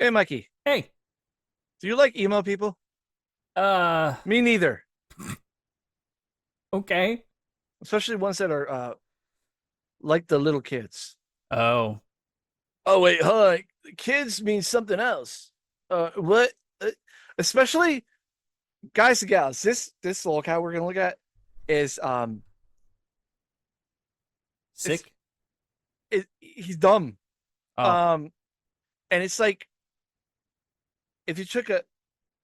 Hey, Mikey, Hey, do you like emo people? uh, Me neither. okay. Especially ones that are like the little kids. Oh, Oh wait, hold on. Kids means something else. What? Uh, Especially guys and gals. This locale we're gonna look at is it's sick. he's dumb. Oh, Um, and it's like if you took a,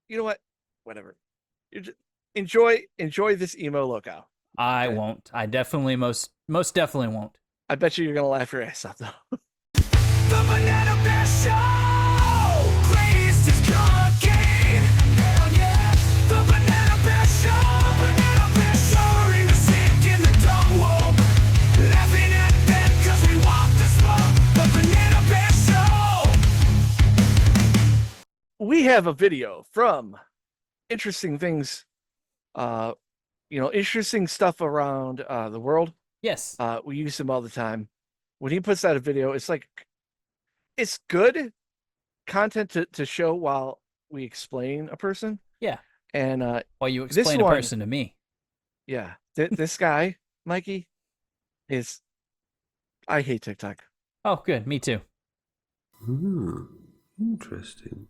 you know what, whatever. You just enjoy this emo locale. I Okay, won't. I definitely most definitely won't. I bet you're gonna laugh your ass off though. The banana bear show! Greatest is cooking! Hell yeah! The banana bear show! Banana bear show! We're in the sink in the dung hole. Laughing at them cause we walk the smoke. The banana bear show! We have a video from interesting things, uh, interesting stuff around the world. Yes. We use them all the time. When he puts out a video, it's like it's good content to show while we explain a person. Yeah. And While you this explain a one, person to me. yeah, this guy, Mikey, is I hate TikTok. Oh, good. Me too. Interesting.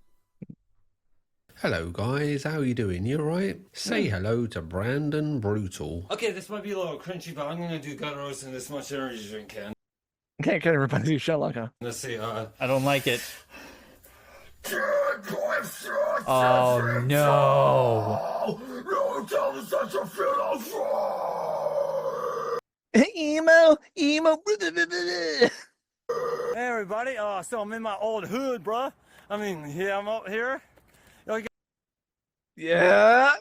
Hello guys, how are you doing? You alright? Say hello to Brandon Brootal. Okay, this might be a little cringy, but I'm gonna do gut roast in this much energy drink can. Can't everybody do Sherlock, huh? Let's see, I don't like it. Oh no. emo. Hey everybody, so I'm in my old hood, bruh. I mean, yeah, I'm up here. Yeah.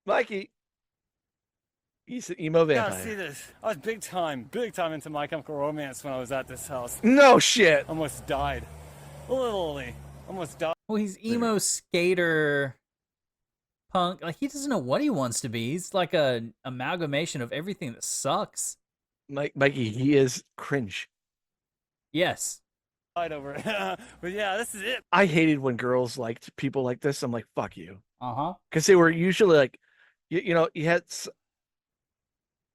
Mikey. He's an emo You gotta see vampire. this. I was big time into My Chemical Romance when I was at this house. No shit. Almost died. Literally. Almost died. Well, he's emo skater punk. Like he doesn't know what he wants to be. He's like a amalgamation of everything that sucks. Mikey, he is cringe. Yes. Over it. But yeah, this is it. I hated when girls liked people like this. I'm like, fuck you. Uh-huh. Because they were usually like, you had,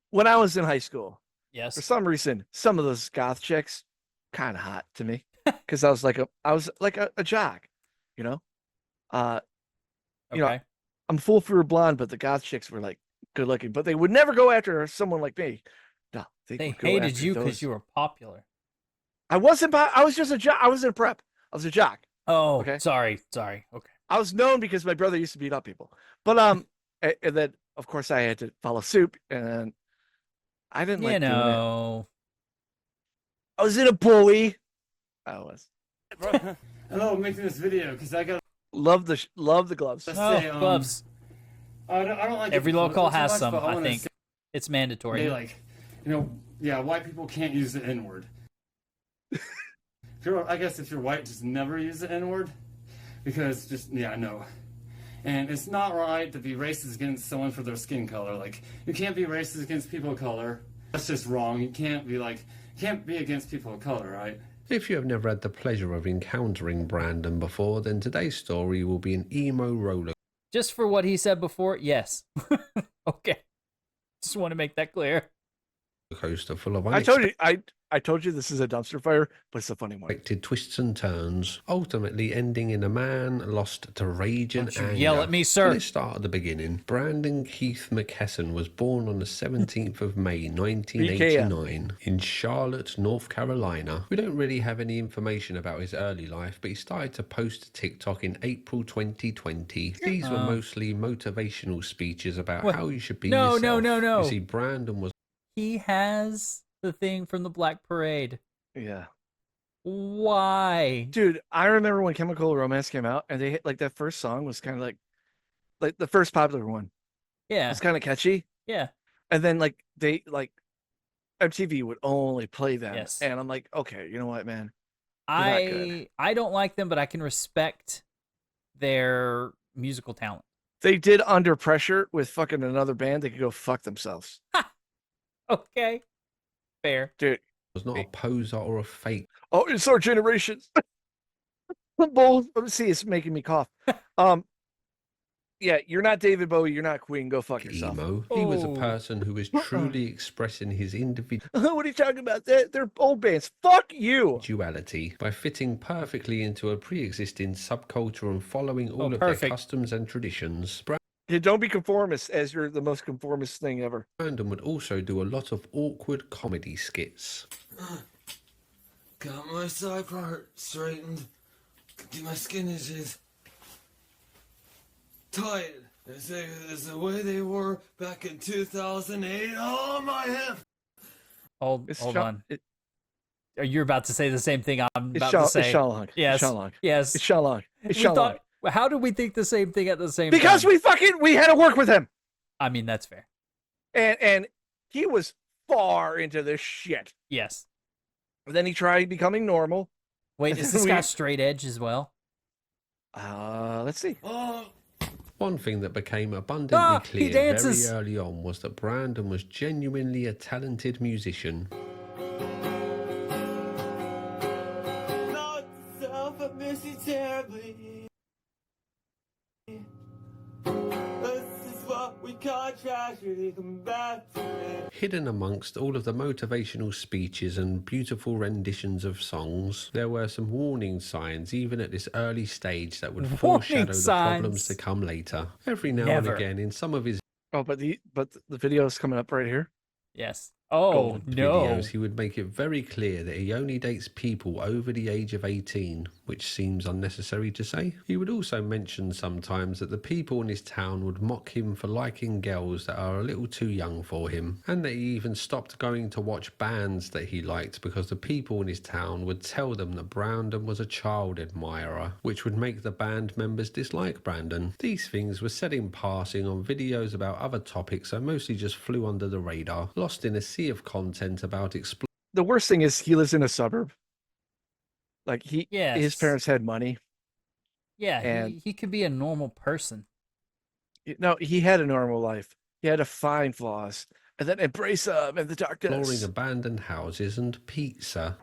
when I was in high school, Yes. for some reason, some of those goth chicks, kind of hot to me. Because I was like a jock, you know? Okay. I'm a fool for a blonde, but the goth chicks were like good looking, but they would never go after someone like me. No, They would go hated after you those. because you were popular. I wasn't. I was just a jock. I was in a prep. I was a jock. Oh, Okay. sorry. Okay. I was known because my brother used to beat up people. But and then of course I had to follow suit, and I didn't like doing it. I was in a bully. I was. Hello, I'm making this video because I got. Love the gloves. Let's Oh, say, gloves. I don't like Every it local too has much, some, but I wanna think. say, It's mandatory. like, yeah, white people can't use the N word. I guess if you're white, just never use the N word, because no. And it's not right to be racist against someone for their skin color. Like, you can't be racist against people of color. That's just wrong. You can't be against people of color, right? If you have never had the pleasure of encountering Brandon before, then today's story will be an emo roller Just for what he said before, yes. Okay. Just want to make that clear. coaster full of I told you this is a dumpster fire, but it's a funny one. unexpected twists and turns, ultimately ending in a man lost to rage and Don't you anger. yell at me, sir. Let's start at the beginning. Brandon Keith McKesson was born on the 17th of May 1989 in Charlotte, North Carolina. We don't really have any information about his early life, but he started to post to TikTok in April 2020. These were mostly motivational speeches about how you should be No. yourself. You see, Brandon was He has the thing from the Black Parade. Yeah. Why? Dude, I remember when Chemical Romance came out, and they hit like that first song was kind of like the first popular one. Yeah. It's kind of catchy, Yeah. and then like they like MTV would only play them, Yes. and I'm like, okay, you know what, man? They're not good. I don't like them, but I can respect their musical talent. They did Under Pressure with fucking another band. They could go fuck themselves, Okay. Fair. dude. was not a poser or a fake Oh, it's our generation. Both. See, it's making me cough. Yeah, you're not David Bowie. You're not Queen. Go fuck yourself. emo. He was a Oh. person who was truly expressing his What are you talking about? They're old bands. Fuck you. individuality by fitting perfectly into a pre-existing subculture and following all of perfect. their customs and traditions. Yeah, don't be conformist, as you're the most conformist thing ever. Brandon would also do a lot of awkward comedy skits. Got my side part straightened. Get my skin edges tight. It's the way they were back in 2008. Oh, my hip! Hold on. Are you about to say the same thing I'm about to say? It's Sean Long. Yes. It's Sean Long. Yes. It's Sean Long. It's We Sean Long. thought, how did we think the same thing at the same time? Because we had to work with him. I mean, that's fair. And he was far into this shit. Yes. Then he tried becoming normal. Wait, is this guy straight edge as well? Let's see. One thing that became abundantly he clear dances. very early on was that Brandon was genuinely a talented musician. Not self, I miss you terribly. This is what we call tragedy. Come back to me. Hidden amongst all of the motivational speeches and beautiful renditions of songs, there were some warning signs even at this early stage that would foreshadow the problems to come later. Every now and again in some of his Oh, but the video is coming up right here. Yes. Oh, no. videos, he would make it very clear that he only dates people over the age of 18, which seems unnecessary to say. He would also mention sometimes that the people in his town would mock him for liking girls that are a little too young for him, and that he even stopped going to watch bands that he liked because the people in his town would tell them that Brandon was a child admirer, which would make the band members dislike Brandon. These things were said in passing on videos about other topics, so mostly just flew under the radar, lost in a sea of content about The worst thing is he lives in a suburb. Like his Yes. parents had money. Yeah, And- he could be a normal person. No, he had a normal life. He had to find flaws and then embrace them in the darkness. exploring abandoned houses and pizza.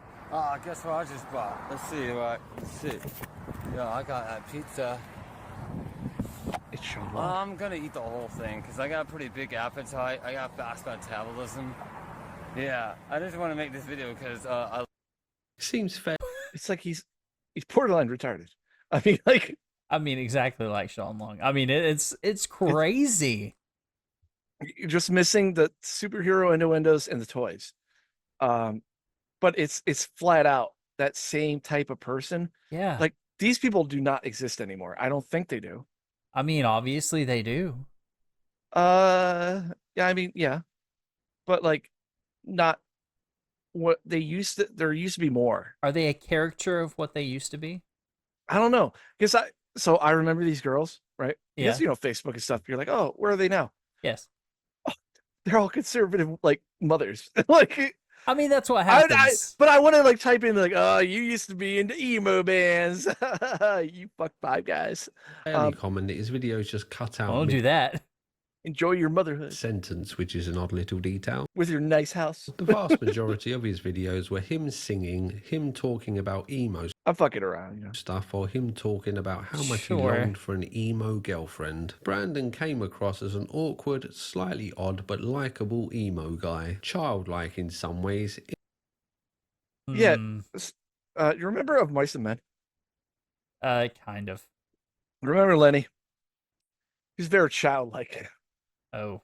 Guess what I just bought? Let's see, let's see. Yeah, I got that pizza. It's Sean Long. I'm gonna eat the whole thing because I got a pretty big appetite. I got fast metabolism. Yeah, I just want to make this video because I Seems fair. It's like he's borderline retarded. I mean, exactly like Sean Long. I mean, it's crazy. you're just missing the superhero innuendos and the toys. But it's flat out that same type of person. Yeah. Like these people do not exist anymore. I don't think they do. I mean, obviously they do. Yeah, I mean, yeah. But like not what they used to, there used to be more. Are they a caricature of what they used to be? I don't know. Because I remember these girls, right? Because Yeah. Facebook and stuff. You're like, oh, where are they now? Yes. They're all conservative like mothers. Like I mean, that's what happens. but I want to like type in like, oh, you used to be into emo bands. You fuck five guys. Fairly common that his videos just cut out Don't do that. Enjoy your motherhood sentence, which is an odd little detail. with your nice house. The vast majority of his videos were him singing, him talking about emo I'm fucking around, you know. stuff, or him talking about how much he Sure. longed for an emo girlfriend. Brandon came across as an awkward, slightly odd, but likable emo guy. Childlike in some ways. Yeah. Hmm, You remember of Mice and Men? kind of. Remember Lenny? He's very childlike. Oh.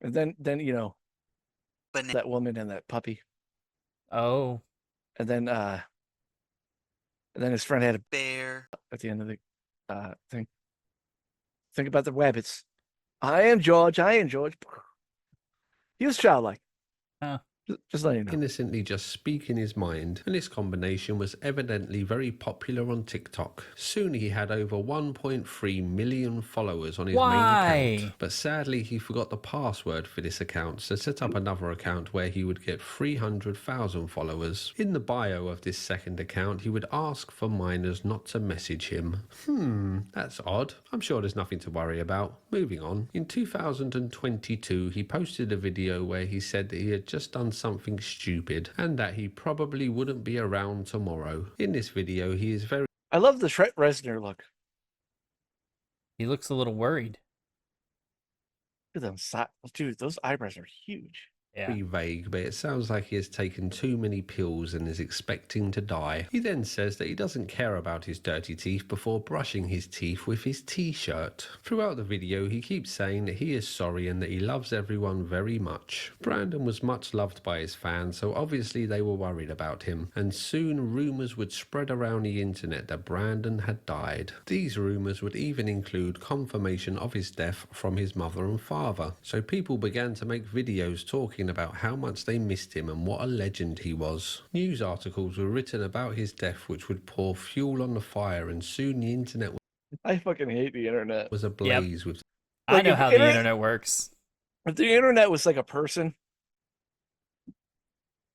And then you know that woman and that puppy. Oh. And then his friend had a bear. at the end of the thing. Think about the rabbits. I am George. He was childlike. Huh. Just letting you know. Innocently just speaking his mind, and this combination was evidently very popular on TikTok. Soon he had over 1.3 million followers on his main account, but sadly he forgot the password for this account, so set up another account where he would get 300,000 followers. In the bio of this second account, he would ask for minors not to message him. That's odd. I'm sure there's nothing to worry about. Moving on. In 2022, he posted a video where he said that he had just done something stupid and that he probably wouldn't be around tomorrow. In this video, he is very I love the Trent Reznor look. He looks a little worried. Look at them, dude. Those eyebrows are huge. Yeah. vague, but it sounds like he has taken too many pills and is expecting to die. He then says that he doesn't care about his dirty teeth before brushing his teeth with his t-shirt. Throughout the video, he keeps saying that he is sorry and that he loves everyone very much. Brandon was much loved by his fans, so obviously they were worried about him, and soon rumours would spread around the internet that Brandon had died. These rumours would even include confirmation of his death from his mother and father, so people began to make videos talking about how much they missed him and what a legend he was. News articles were written about his death which would pour fuel on the fire, and soon the internet I fucking hate the internet. was ablaze with I know if how the internet works. If the internet was like a person,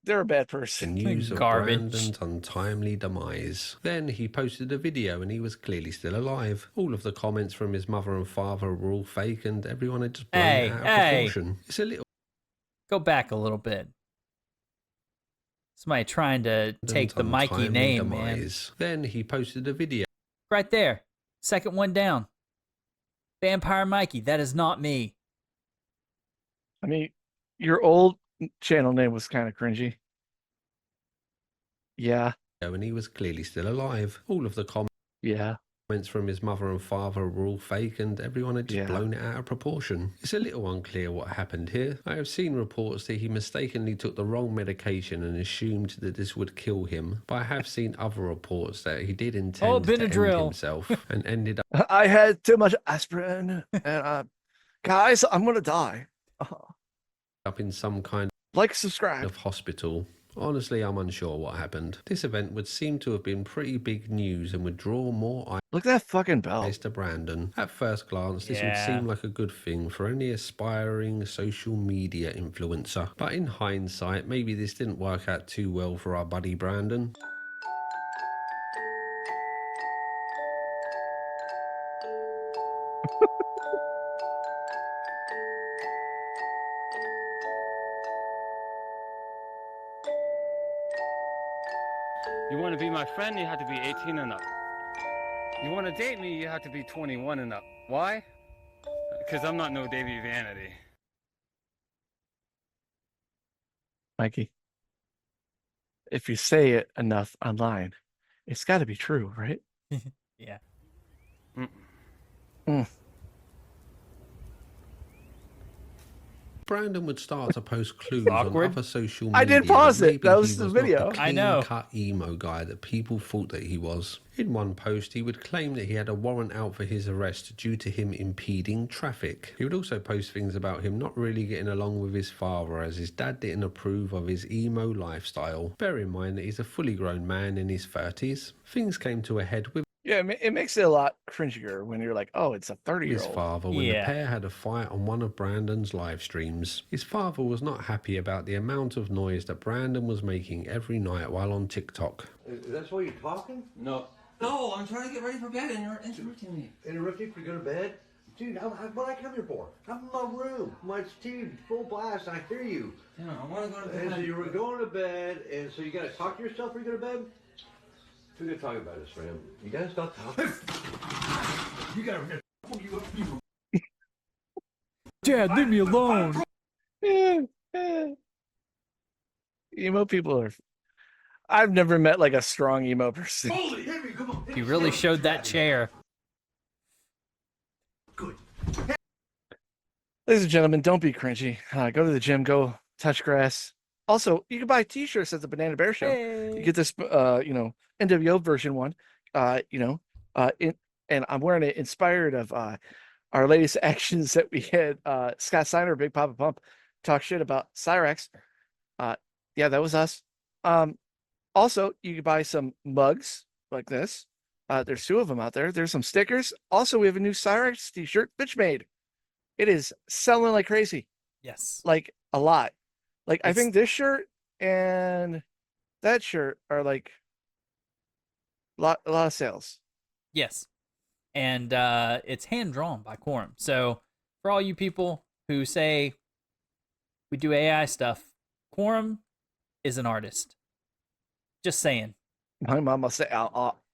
they're a bad the person. news of Garbage. Brandon's untimely demise. Then he posted a video and he was clearly still alive. All of the comments from his mother and father were all fake and everyone had just blown it out of proportion. It's a little Go back a little bit. Somebody trying to take the Mikey untimely name, man. demise. Then he posted a video Right there. Second one down. Vampire Mikey. That is not me. I mean, your old channel name was kind of cringy. Yeah, and he was clearly still alive. All of the yeah. comments from his mother and father were all fake and everyone had just Yeah. blown it out of proportion. It's a little unclear what happened here. I have seen reports that he mistakenly took the wrong medication and assumed that this would kill him, but I have seen other reports that he did intend to end Benadryl. himself and ended I had too much aspirin, and guys, I'm gonna die. up in some kind Like, subscribe. of hospital. Honestly, I'm unsure what happened. This event would seem to have been pretty big news and would draw more Look at that fucking bell. eyes to Brandon. At first glance, this would Yeah. seem like a good thing for any aspiring social media influencer. But in hindsight, maybe this didn't work out too well for our buddy Brandon. You want to be my friend, you have to be 18 and up. You want to date me, you have to be 21 and up. Why? Because I'm not no Davy Vanity. Mikey, if you say it enough online, it's got to be true, right? Yeah. Brandon would start to post clues on Awkward. other social media. I did pause it. Maybe That he was the not video. The I know. clean-cut emo guy that people thought that he was. In one post, he would claim that he had a warrant out for his arrest due to him impeding traffic. He would also post things about him not really getting along with his father, as his dad didn't approve of his emo lifestyle. Bear in mind that he's a fully grown man in his 30s. Things came to a head with Yeah, it makes it a lot cringier when you're like, oh, it's a his 30-year-old. father when Yeah. the pair had a fight on one of Brandon's live streams. His father was not happy about the amount of noise that Brandon was making every night while on TikTok. That's why you're talking? No. No, I'm trying to get ready for bed and you're interrupting me. Interrupt you for you go to bed? Dude, what I come here for? I'm in my room. My TV full blast. I hear you. Yeah, I want to go to bed. And so you were going to bed, and so you got to talk to yourself when you go to bed? We're going to talk about this, man. You got to stop talking. You got to... Dad, leave me alone. Emo people are. I've never met like a strong emo person. Holy, hit me, come on. He really showed that chair. Good. Ladies and gentlemen, don't be cringy. Go to the gym, go touch grass. Also, you can buy T-shirts at the Banana Bear Show. You get this, NWO version one, and I'm wearing it inspired of our latest actions that we had. Scott Steiner, Big Papa Pump, talk shit about Cyrex. Yeah, that was us. Also, you can buy some mugs like this. There's 2 of them out there. There's some stickers. Also, we have a new Cyrex T-shirt, Bitch Made. It is selling like crazy, Yes. like a lot. Like I It's- think this shirt and that shirt are like a lot of sales. Yes. And it's hand drawn by Quorum. So for all you people who say we do AI stuff, Quorum is an artist. Just saying. My mom must say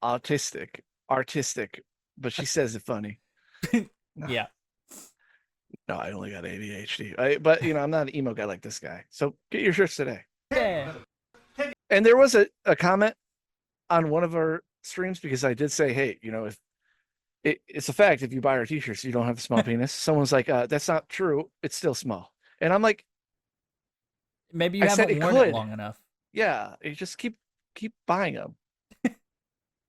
artistic, but she says it funny. Yeah. No, I only got ADHD. But I'm not an emo guy like this guy. So get your shirts today. Yeah. And there was a comment on one of our streams because I did say, hey, if it's a fact, if you buy our t-shirts, you don't have a small penis. Someone's like, that's not true. It's still small. And I'm like, maybe you haven't worn it long enough. Yeah, you just keep buying them.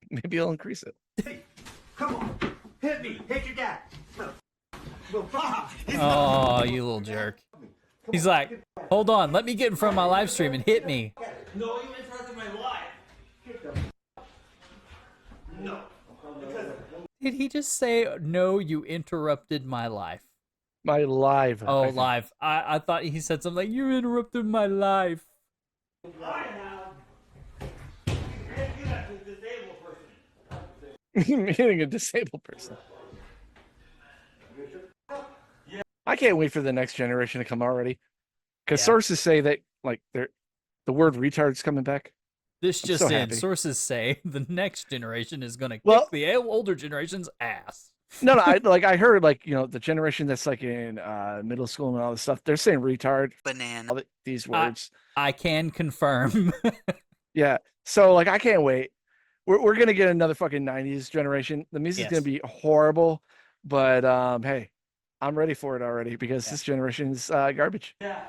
Maybe you'll increase it. Hey, come on, hit me, hit your dad. Oh, you little jerk. He's like, hold on, let me get in front of my live stream and hit me. No, you interrupted my live. No. Did he just say, no, you interrupted my life? My live. Oh, live. I thought he said something like, you interrupted my life. I have. Hitting a disabled person. I can't wait for the next generation to come already. Because sources say that the word retard's coming back. This just in. Happy. Sources say the next generation is going to kick the older generation's ass. No, I heard the generation that's in middle school and all this stuff, they're saying retard. Banana. These words. I can confirm. Yeah. So I can't wait. We're gonna get another fucking 90s generation. The music's gonna be horrible, but hey, I'm ready for it already because this generation's garbage. Yeah.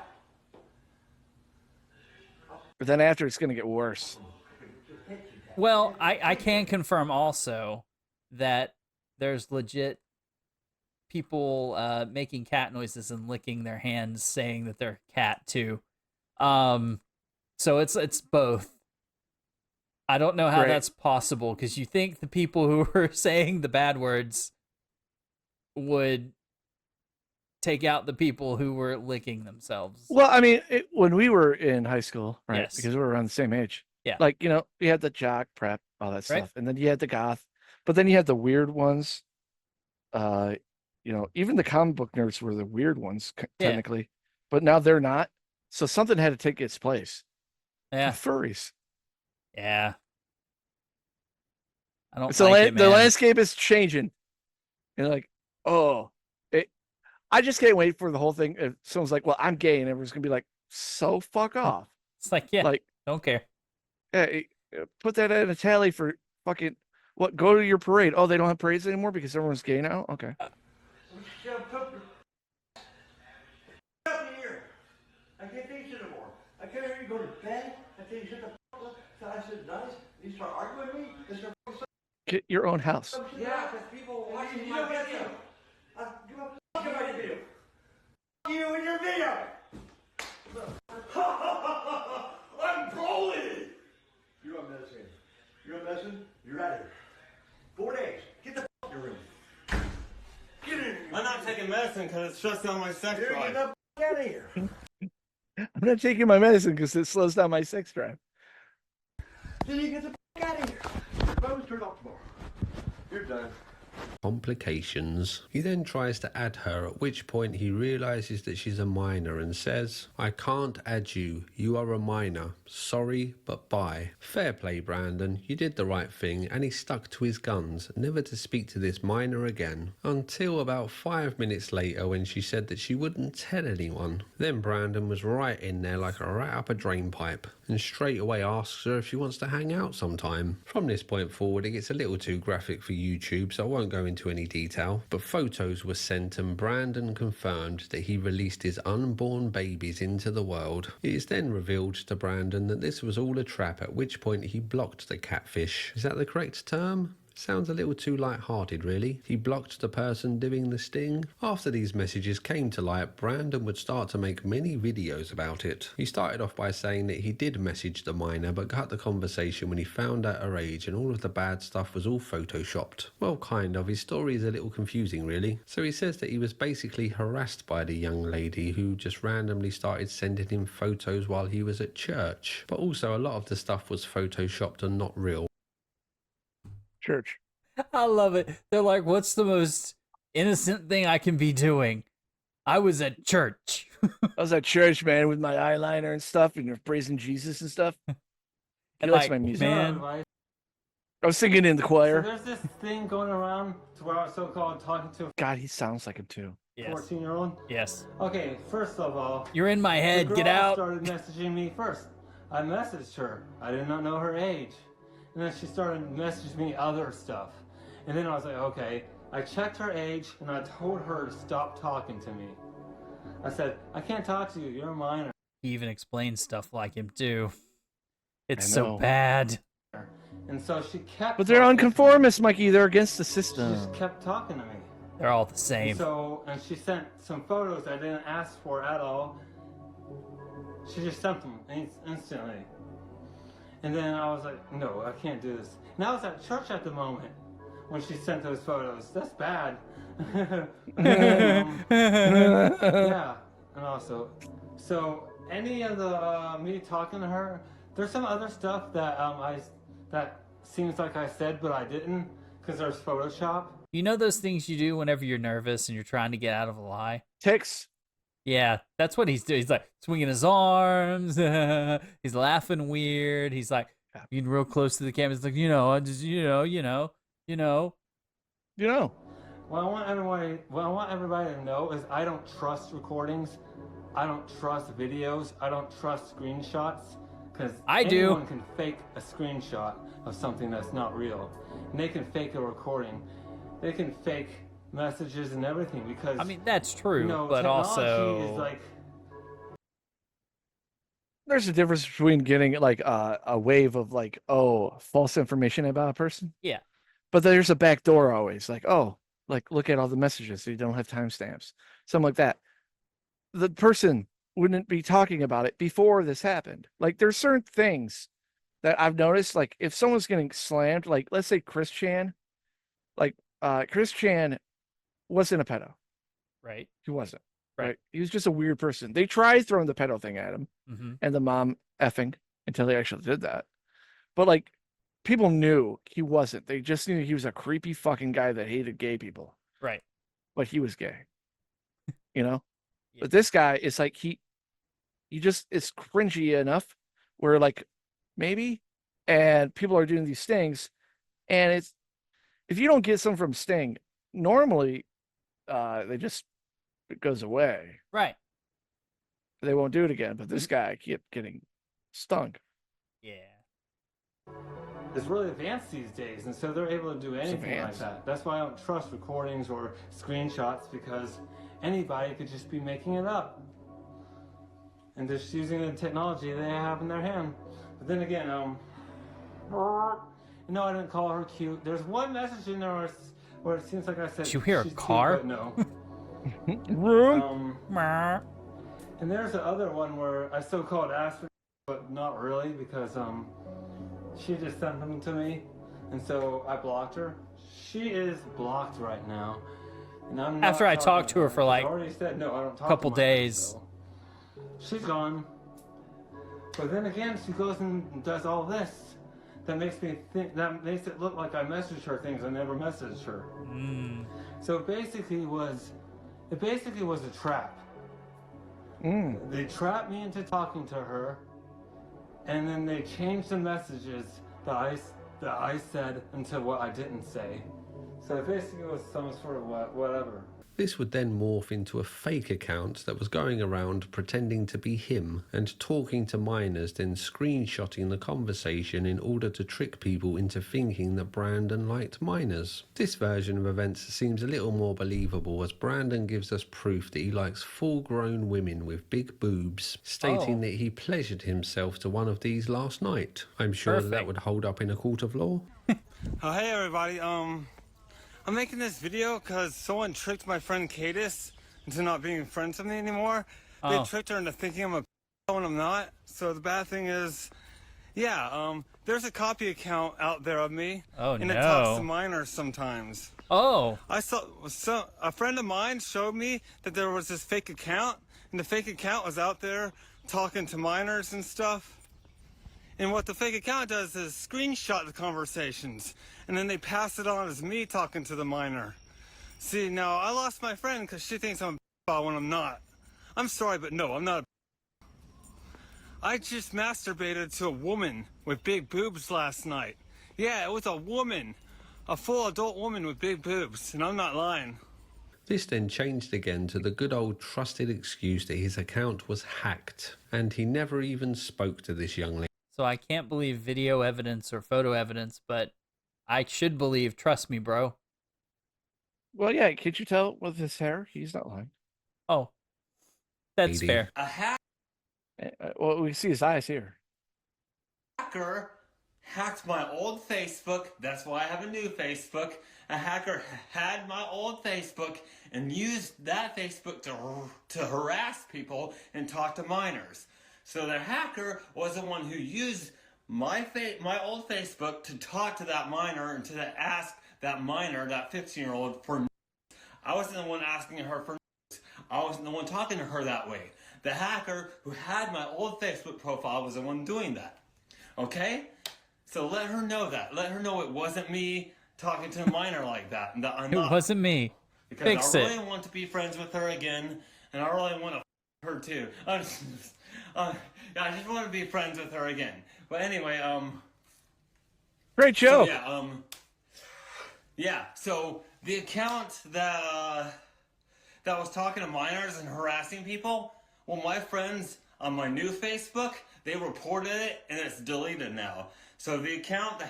But then after it's gonna get worse. Well, I can confirm also that there's legit people making cat noises and licking their hands, saying that they're cat too. So it's both. I don't know how that's possible because you think the people who were saying the bad words would take out the people who were licking themselves. Well, I mean, when we were in high school, right? Yes. Because we were around the same age. Yeah. You had the jock, prep, all that stuff, and then you had the goth, but then you had the weird ones. Even the comic book nerds were the weird ones technically, but now they're not. So something had to take its place. Yeah. The furries. Yeah. I don't So like it, the man. landscape is changing. And I just can't wait for the whole thing. If someone's like, well, I'm gay, and everyone's gonna be like, so fuck off. It's like, don't care. Yeah, put that in a tally for fucking what? Go to your parade. Oh, they don't have parades anymore because everyone's gay now? Okay. Here. I can't take shit anymore. I can't hear you go to bed. I tell you shut the fuck up. So I said nice. You start arguing with me. It's your Get your own house. yeah, because people watching my video. Give up the fuck about your video. You and your video. I'm trolling. You're on medicine. You're on medicine. You're out of here. 4 days. Get the fuck out of your room. Get in here. I'm not taking medicine because it shuts down my sex Get drive. the fuck out of here. I'm not taking my medicine because it slows down my sex drive. Then you get the fuck out of here. Your phone's turned off tomorrow. You're done. Complications. He then tries to add her, at which point he realizes that she's a minor and says, I can't add you. You are a minor. Sorry, but bye. Fair play, Brandon. You did the right thing, and he stuck to his guns, never to speak to this minor again. Until about 5 minutes later when she said that she wouldn't tell anyone. Then Brandon was right in there like a rat up a drain pipe, and straight away asks her if she wants to hang out sometime. From this point forward, it gets a little too graphic for YouTube, so I won't go into any detail, but photos were sent and Brandon confirmed that he released his unborn babies into the world. It is then revealed to Brandon that this was all a trap, at which point he blocked the catfish. Is that the correct term? Sounds a little too light-hearted, really. He blocked the person doing the sting. After these messages came to light, Brandon would start to make many videos about it. He started off by saying that he did message the minor, but cut the conversation when he found out her age and all of the bad stuff was all photoshopped. Well, kind of. His story is a little confusing, really. So he says that he was basically harassed by the young lady who just randomly started sending him photos while he was at church. But also a lot of the stuff was photoshopped and not real. Church. I love it. They're like, what's the most innocent thing I can be doing? I was at church. I was at church, man, with my eyeliner and stuff, and you're praising Jesus and stuff. He And likes like, my music. man, I was singing in the So choir. there's this thing going around to where I was so-called talking to a God, he sounds like him too. yes, 14-year-old. yes. Okay, first of all, You're in my the head. girl Get out. started messaging me first. I messaged her. I did not know her age. And then she started messaging me other stuff. And then I was like, okay. I checked her age and I told her to stop talking to me. I said, I can't talk to you. You're a minor. He even explains stuff like him too. It's I so know. bad. And so she kept. But they're talking to me. unconformists, Mikey. They're against the She system. just kept talking to me. They're all the same. And she sent some photos I didn't ask for at all. She just sent them instantly. And then I was like, no, I can't do this. And I was at church at the moment when she sent those photos. That's bad. Yeah. And also, so any of the me talking to her, there's some other stuff that that seems like I said, but I didn't, because there's Photoshop. You know those things you do whenever you're nervous and you're trying to get out of a lie? Ticks. Yeah, that's what he's doing. He's like swinging his arms. He's laughing weird. He's like getting real close to the camera. He's like, I just, You know. What I want everybody to know is I don't trust recordings. I don't trust videos. I don't trust screenshots. Because anyone can fake a screenshot of something that's not real. And they can fake a recording. They can fake messages and everything, because I mean, that's true, but technology also is like, there's a difference between getting like a wave of like, false information about a person. Yeah. But there's a back door always, like, like look at all the messages so you don't have timestamps. Something like that. The person wouldn't be talking about it before this happened. Like there's certain things that I've noticed, like if someone's getting slammed, like let's say Chris Chan, like Chris Chan wasn't a pedo. right. He wasn't. Right. Right. He was just a weird person. They tried throwing the pedo thing at him and the mom effing until they actually did that. But like people knew he wasn't. They just knew he was a creepy fucking guy that hated gay people. Right. But he was gay. You know? Yeah. But this guy is like he just is cringy enough where like maybe, and people are doing these things, and it's, if you don't get some from Sting, normally it goes away. Right. They won't do it again. But this guy kept getting stung. Yeah. it's really advanced these days, and so they're able to do anything like that. That's why I don't trust recordings or screenshots, because anybody could just be making it up and just using the technology they have in their hand. But then again, no, I didn't call her cute. There's one message in there where it seems like I said, did you hear a she's car? Cute, but no. Room. And there's the other one where I so-called asked her, but not really, because she just sent them to me, and so I blocked her. She is blocked right now, and I'm not After I talked to her for like I already said no. I don't talk couple to days. so. She's gone. But then again, she goes and does all this. That makes me think. That makes it look like I messaged her things I never messaged her. So it basically was a trap. They trapped me into talking to her, and then they changed the messages that I said into what I didn't say. So it basically was some sort of whatever. This would then morph into a fake account that was going around pretending to be him and talking to minors, then screenshotting the conversation in order to trick people into thinking that Brandon liked minors. This version of events seems a little more believable, as Brandon gives us proof that he likes full-grown women with big boobs, stating that he pleasured himself to one of these last night. I'm sure that would hold up in a court of law. Oh, hey everybody, I'm making this video because someone tricked my friend Cadis into not being friends with me anymore. They tricked her into thinking I'm a when I'm not. So the bad thing is, yeah, there's a copy account out there of me. And it talks to minors sometimes. I saw, a friend of mine showed me that there was this fake account, and the fake account was out there talking to minors and stuff. And what the fake account does is screenshot the conversations, and then they pass it on as me talking to the minor. See, now I lost my friend because she thinks I'm when I'm not. I'm sorry, but no, I'm not a I just masturbated to a woman with big boobs last night. Yeah, it was a woman. A full adult woman with big boobs, and I'm not lying. This then changed again to the good old trusted excuse that his account was hacked, and he never even spoke to this young lady. So I can't believe video evidence or photo evidence, but I should believe, trust me, bro. Well, yeah, can't you tell with his hair? He's not lying. Oh, that's fair. A Well, we see his eyes here. hacker hacked my old Facebook. That's why I have a new Facebook. A hacker had my old Facebook and used that Facebook to harass people and talk to minors. So the hacker was the one who used my old Facebook to talk to that minor and to ask that minor, that 15-year-old, for news. I wasn't the one asking her for news. I wasn't the one talking to her that way. The hacker who had my old Facebook profile was the one doing that. Okay? So let her know that. Let her know it wasn't me talking to a minor like that. And that I'm not. It wasn't me. Because Fix I it. really want to be friends with her again, and I really want to her too. I just want to be friends with her again. But anyway, Great show. So yeah. So the account that was talking to minors and harassing people. Well, my friends on my new Facebook, they reported it, and it's deleted now. So the account,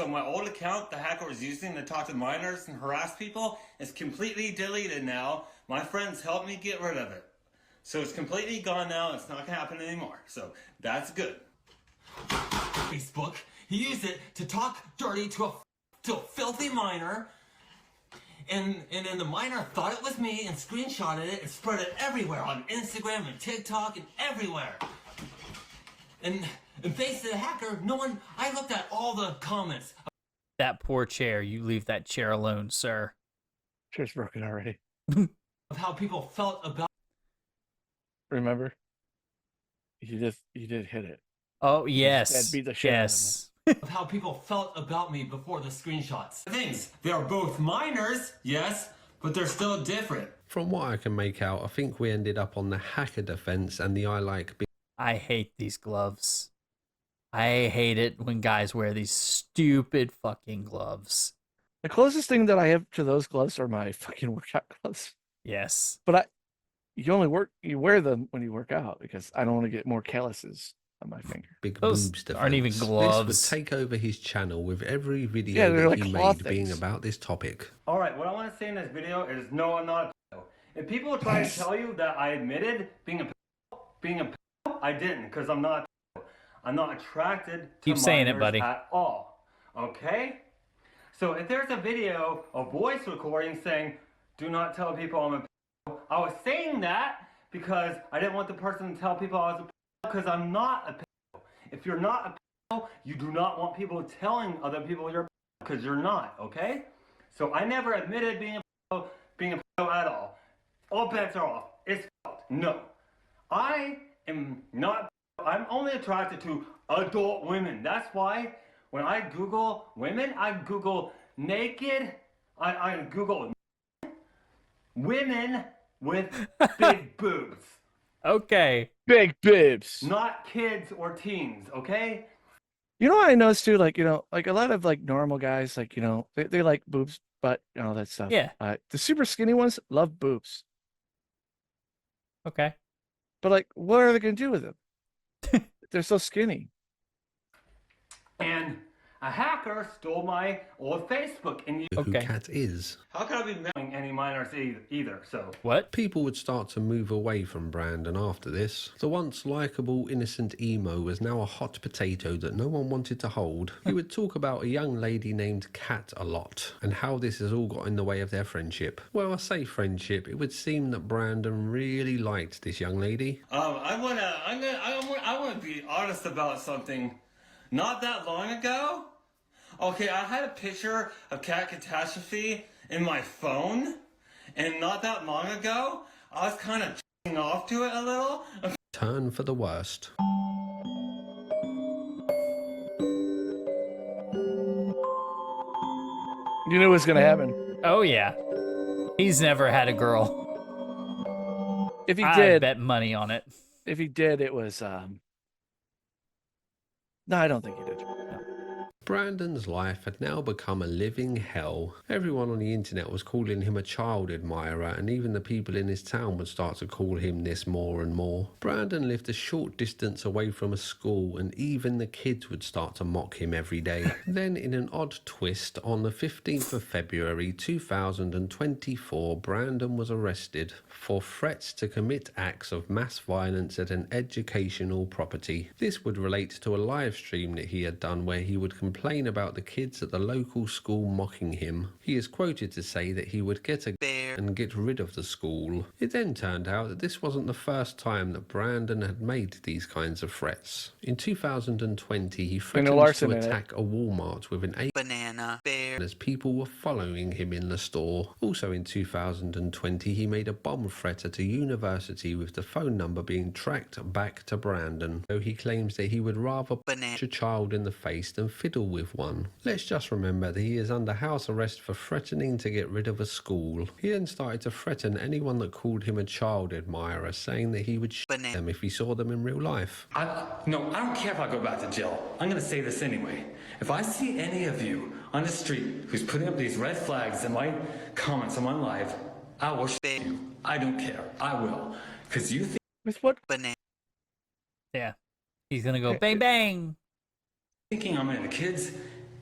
my old account, the hacker was using to talk to minors and harass people, is completely deleted now. My friends helped me get rid of it. So it's completely gone now. It's not gonna happen anymore. So that's good. Facebook, he used it to talk dirty to a filthy minor. And then the minor thought it was me and screenshotted it and spread it everywhere on Instagram and TikTok and everywhere. And thanks to the hacker, I looked at all the comments. That poor chair. You leave that chair alone, sir. Chair's broken already. Of how people felt about. Remember? You did hit it. Oh, yes. That'd be the shit out of Yes. Of how people felt about me before the screenshots. Things. They are both minors, yes, but they're still different. From what I can make out, I think we ended up on the hacker defense and the I like I hate these gloves. I hate it when guys wear these stupid fucking gloves. The closest thing that I have to those gloves are my fucking workout gloves. Yes. But you wear them when you work out because I don't want to get more calluses on my finger. big Those boobs defense. aren't even gloves. This would take over his channel with every video they're that like he cloth made being things. about this topic. Alright, what I want to say in this video is no, I'm not a pedo. If people try to tell you that I admitted being a pedo, I didn't, because I'm not a pedo. I'm not attracted to Keep saying it, minors buddy. at all. Okay? So if there's a video, a voice recording saying, do not tell people I'm a pedo, I was saying that because I didn't want the person to tell people I was a pedo, because I'm not a pedo. If you're not a pedo, you do not want people telling other people you're a pedo, because you're not, okay? So I never admitted being a pedo at all. All bets are off. It's no. I am not. I'm only attracted to adult women. That's why when I Google women, I Google naked. I Google women with big boobs. Okay. Big boobs. Not kids or teens, okay? You know what I noticed too? Like, like a lot of like normal guys, like, they like boobs, but all that stuff. Yeah. The super skinny ones love boobs. Okay. But like, what are they going to do with them? They're so skinny. And a hacker stole my old Facebook and you. Who Okay. Cat is. How could I be marrying any minors either? So What? People would start to move away from Brandon after this. The once likeable, innocent emo was now a hot potato that no one wanted to hold. He would talk about a young lady named Kat a lot, and how this has all got in the way of their friendship. Well, I say friendship, it would seem that Brandon really liked this young lady. I wanna be honest about something. Not that long ago, okay, I had a picture of Cat Catastrophe in my phone, and not that long ago, I was kind of off to it a little. Turn for the worst. You knew it was going to happen. Oh, yeah. He's never had a girl. If he I did, bet money on it. If he did, it was no, I don't think he did. No. Brandon's life had now become a living hell. Everyone on the internet was calling him a child admirer, and even the people in his town would start to call him this more and more. Brandon lived a short distance away from a school, and even the kids would start to mock him every day. Then, in an odd twist, on the 15th of February 2024, Brandon was arrested for threats to commit acts of mass violence at an educational property. This would relate to a live stream that he had done where he would complain about the kids at the local school mocking him. He is quoted to say that he would get a bear and get rid of the school. It then turned out that this wasn't the first time that Brandon had made these kinds of threats. In 2020, he threatened to attack a Walmart with an banana bear as people were following him in the store. Also in 2020, he made a bomb threat at a university with the phone number being tracked back to Brandon, though he claims that he would rather punch a child in the face than fiddle with one. Let's just remember that he is under house arrest for threatening to get rid of a school. He then started to threaten anyone that called him a child admirer, saying that he would shoot them if he saw them in real life. No, I don't care if I go back to jail. I'm gonna say this anyway. If I see any of you on the street who's putting up these red flags in my comments on my live, I will shoot you. I don't care. I will. Because you think... With what? Yeah. He's gonna go bang bang. Thinking I'm into kids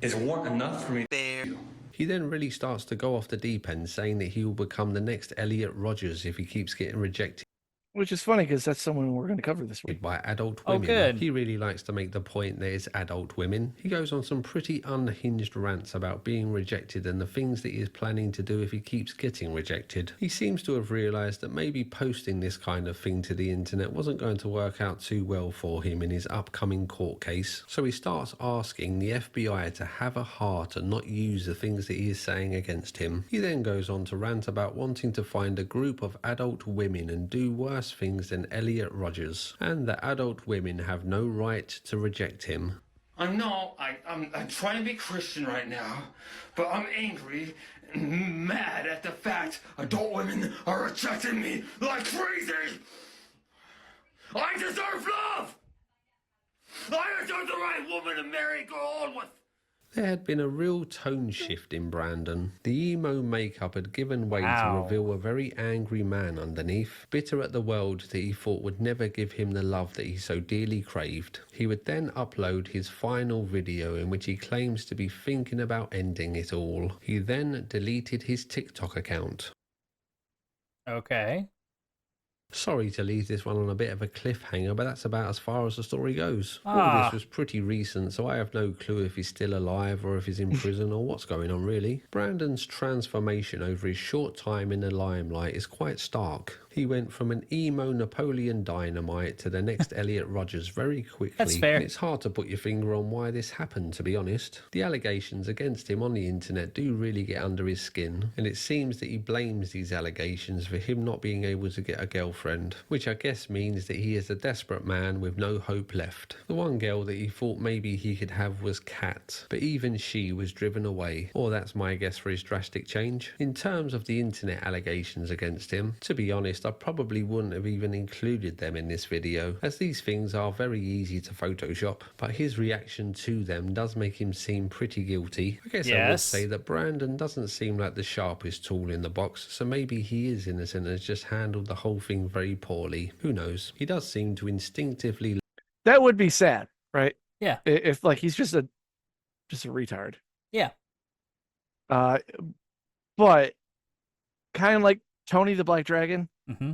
is warrant enough for me to... He then really starts to go off the deep end, saying that he will become the next Elliot Rodgers if he keeps getting rejected. Which is funny because that's someone we're going to cover this week. By adult women. Oh, good. He really likes to make the point that it's adult women. He goes on some pretty unhinged rants about being rejected and the things that he is planning to do if he keeps getting rejected. He seems to have realised that maybe posting this kind of thing to the internet wasn't going to work out too well for him in his upcoming court case. So he starts asking the FBI to have a heart and not use the things that he is saying against him. He then goes on to rant about wanting to find a group of adult women and do worse things than Elliot Rodgers, and that adult women have no right to reject him. I'm trying to be Christian right now, but I'm angry and mad at the fact adult women are rejecting me like crazy. I deserve love. I deserve the right woman to marry, go on with. There had been a real tone shift in Brandon. The emo makeup had given way to reveal a very angry man underneath, bitter at the world that he thought would never give him the love that he so dearly craved. He would then upload his final video in which he claims to be thinking about ending it all. He then deleted his TikTok account. Okay. Sorry to leave this one on a bit of a cliffhanger, but that's about as far as the story goes. All this was pretty recent, so I have no clue if he's still alive or if he's in prison or what's going on really. Brandon's transformation over his short time in the limelight is quite stark. He went from an emo Napoleon Dynamite to the next Elliot Rodgers very quickly. That's fair. And it's hard to put your finger on why this happened, to be honest. The allegations against him on the internet do really get under his skin, and it seems that he blames these allegations for him not being able to get a girlfriend, which I guess means that he is a desperate man with no hope left. The one girl that he thought maybe he could have was Kat, but even she was driven away, or that's my guess for his drastic change. In terms of the internet allegations against him, to be honest, I probably wouldn't have even included them in this video, as these things are very easy to Photoshop, but his reaction to them does make him seem pretty guilty. I guess I would say that Brandon doesn't seem like the sharpest tool in the box, so maybe he is innocent and has just handled the whole thing very poorly. Who knows? He does seem to instinctively... That would be sad, right? Yeah. If like he's just a retard. Yeah. But kind of like Tony the Black Dragon. Mm-hmm.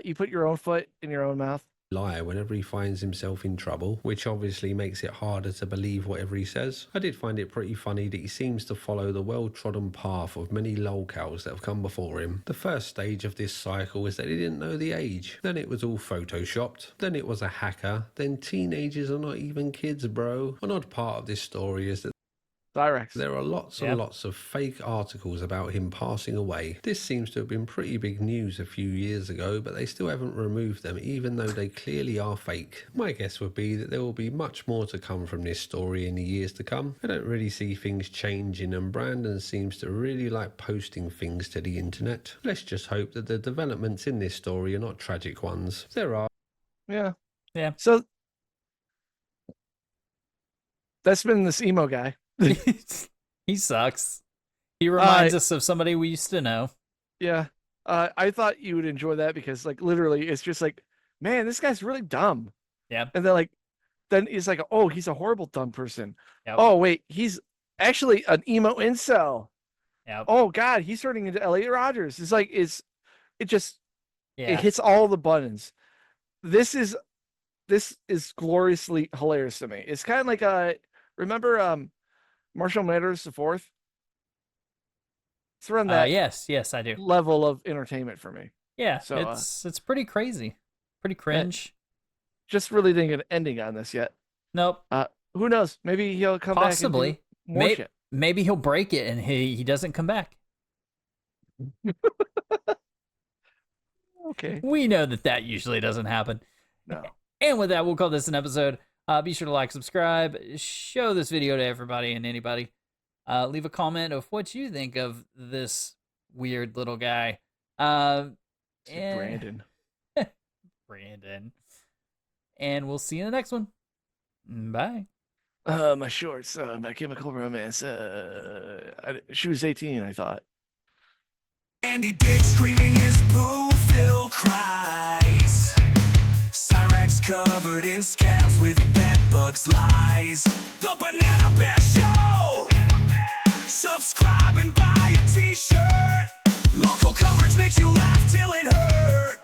You put your own foot in your own mouth. Lie whenever he finds himself in trouble, which obviously makes it harder to believe whatever he says. I did find it pretty funny that he seems to follow the well-trodden path of many lolcows that have come before him. The first stage of this cycle is that he didn't know the age, then it was all photoshopped, then it was a hacker, then teenagers are not even kids, bro. An odd part of this story is that Cyrex. There are lots and lots of fake articles about him passing away. This seems to have been pretty big news a few years ago, but they still haven't removed them, even though they clearly are fake. My guess would be that there will be much more to come from this story in the years to come. I don't really see things changing, and Brandon seems to really like posting things to the internet. Let's just hope that the developments in this story are not tragic ones. There are. Yeah. Yeah. So that's been this emo guy. He sucks. He reminds us of somebody we used to know. Yeah. I thought you would enjoy that because, like, literally, it's just like, man, this guy's really dumb. Yeah. And then he's like, oh, he's a horrible dumb person. Yep. Oh, wait, he's actually an emo incel. Yep. Oh God, he's turning into Elliot Rodgers. It's like it Yeah. hits all the buttons. This is gloriously hilarious to me. It's kind of like remember Marshall Mathers the Fourth? It's around that yes, I do. level of entertainment for me. Yeah, So, it's pretty crazy, pretty cringe. Just really didn't get an ending on this yet. Nope. Who knows? Maybe he'll come Possibly. back and do more shit. Maybe he'll break it and he doesn't come back. Okay. We know that usually doesn't happen. No. And with that, we'll call this an episode. Be sure to like, subscribe, show this video to everybody and anybody. Leave a comment of what you think of this weird little guy. Brandon. Brandon. And we'll see you in the next one. Bye. My shorts, My Chemical Romance. She was 18, I thought. Andy Dick screaming his boo-filled cries. Cyrex covered in scabs with bedbugs lies. The Banana Bear Show! Subscribe and buy a t-shirt. Local coverage makes you laugh till it hurts.